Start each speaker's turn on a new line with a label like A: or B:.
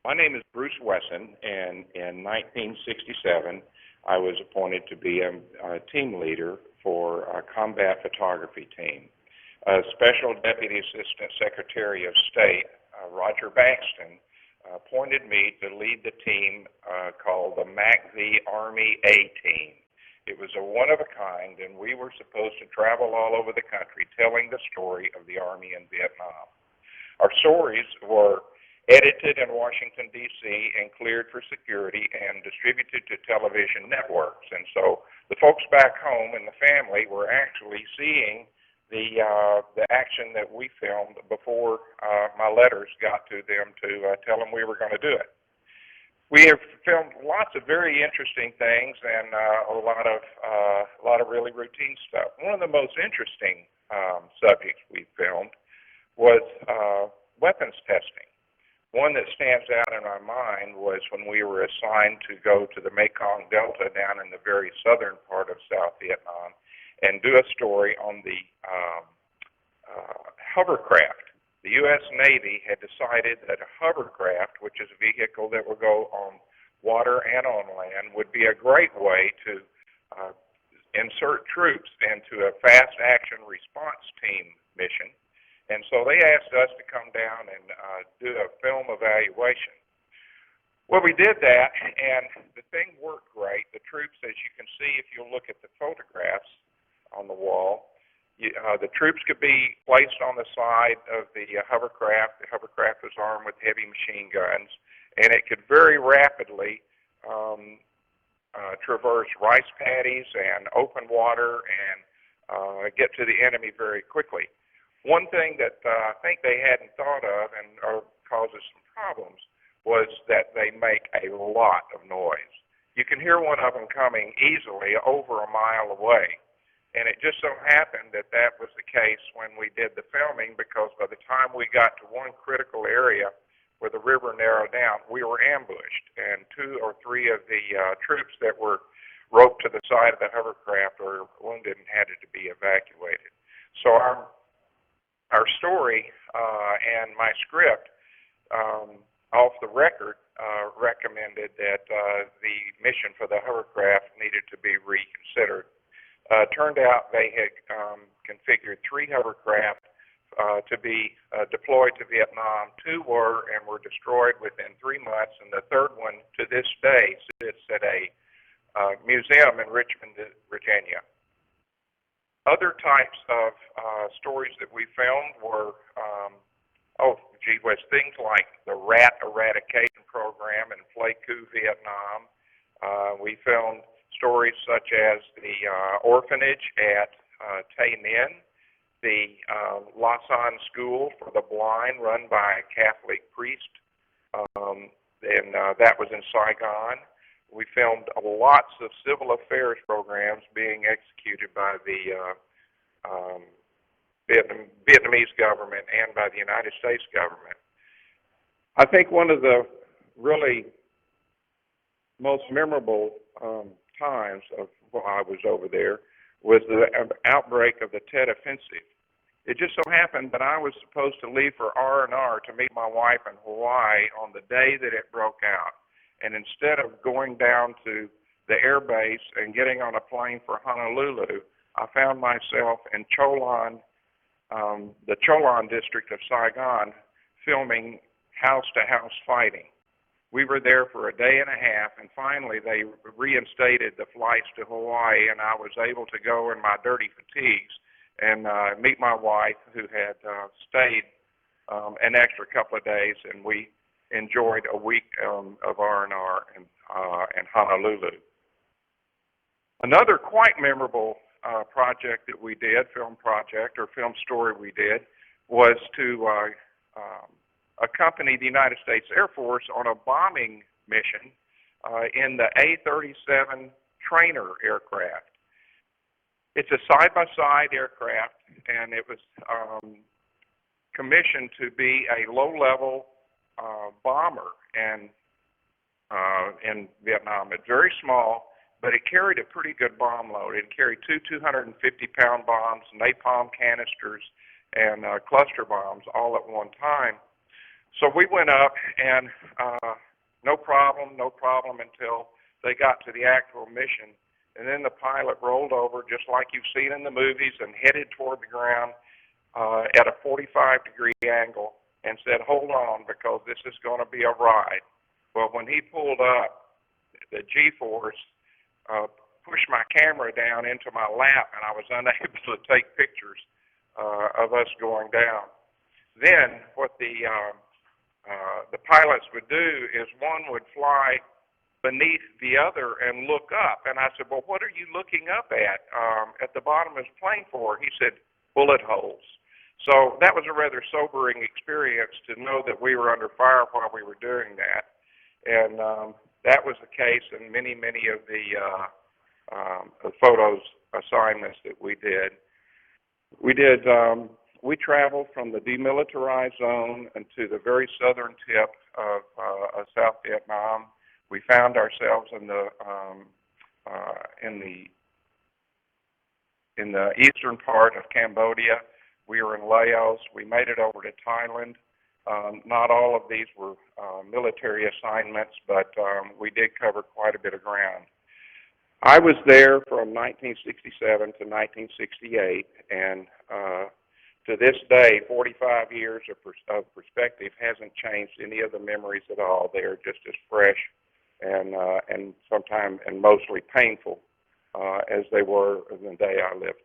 A: My name is Bruce Wesson, and in 1967, I was appointed to be a team leader for a combat photography team. Special Deputy Assistant Secretary of State, Roger Baxton, appointed me to lead the team called the MACV Army A Team. It was a one-of-a-kind, and we were supposed to travel all over the country telling the story of the Army in Vietnam. Our stories were edited in Washington, D.C., and cleared for security and distributed to television networks. And so the folks back home and the family were actually seeing the action that we filmed before my letters got to them to tell them we were going to do it. We have filmed lots of very interesting things and a lot of really routine stuff. One of the most interesting subjects we filmed was weapons testing. One that stands out in my mind was when we were assigned to go to the Mekong Delta down in the very southern part of South Vietnam and do a story on the hovercraft. The U.S. Navy had decided that a hovercraft, which is a vehicle that would go on water and on land, would be a great way to insert troops into a fast action response team mission. And so they asked us to come down and do a film evaluation. Well, we did that, and the thing worked great. The troops, as you can see if you look at the photographs on the wall, the troops could be placed on the side of the hovercraft. The hovercraft was armed with heavy machine guns, and it could very rapidly traverse rice paddies and open water and get to the enemy very quickly. One thing that I think they hadn't thought of and causes some problems was that they make a lot of noise. You can hear one of them coming easily over a mile away. And it just so happened that that was the case when we did the filming, because by the time we got to one critical area where the river narrowed down, we were ambushed. And 2 or 3 of the troops that were roped to the side of the hovercraft were wounded and had to be evacuated. So our story and my script, off the record, recommended that the mission for the hovercraft needed to be reconsidered. Turned out they had configured 3 hovercraft to be deployed to Vietnam. 2 were and were destroyed within 3 months, and the third one to this day sits at a museum in Richmond, Virginia. Other types of stories that we filmed were, things like the rat eradication program in Pleiku, Vietnam. We filmed stories such as the orphanage at Tay Ninh, the Wesson School for the Blind run by a Catholic priest, and that was in Saigon. We filmed lots of civil affairs programs being executed by the Vietnamese government and by the United States government. I think one of the really most memorable times of while I was over there was the outbreak of the Tet Offensive. It just so happened that I was supposed to leave for R&R to meet my wife in Hawaii on the day that it broke out. And instead of going down to the air base and getting on a plane for Honolulu, I found myself in Cholon, the Cholon district of Saigon, filming house-to-house fighting. We were there for a day and a half, and finally they reinstated the flights to Hawaii, and I was able to go in my dirty fatigues and meet my wife, who had stayed an extra couple of days, and we enjoyed a week of R&R in Honolulu. Another quite memorable project that we did, film story we did, was to accompany the United States Air Force on a bombing mission in the A-37 trainer aircraft. It's a side-by-side aircraft, and it was commissioned to be a low-level bomber in Vietnam. It's very small, but it carried a pretty good bomb load. It carried 2 250-pound bombs, napalm canisters, and cluster bombs all at one time. So we went up, and no problem until they got to the actual mission. And then the pilot rolled over, just like you've seen in the movies, and headed toward the ground at a 45-degree angle and said, "Hold on, because this is going to be a ride." Well, when he pulled up, the G-force pushed my camera down into my lap, and I was unable to take pictures of us going down. Then what the pilots would do is one would fly beneath the other and look up. And I said, "Well, what are you looking up at the bottom of his plane for?" He said, "Bullet holes." So that was a rather sobering experience to know that we were under fire while we were doing that. And that was the case in many of the photos assignments that we did. We traveled from the demilitarized zone into the very southern tip of South Vietnam. We found ourselves in the eastern part of Cambodia. We were in Laos. We made it over to Thailand. Not all of these were military assignments, but we did cover quite a bit of ground. I was there from 1967 to 1968, and to this day, 45 years of perspective hasn't changed any of the memories at all. They are just as fresh and sometimes and mostly painful as they were the day I left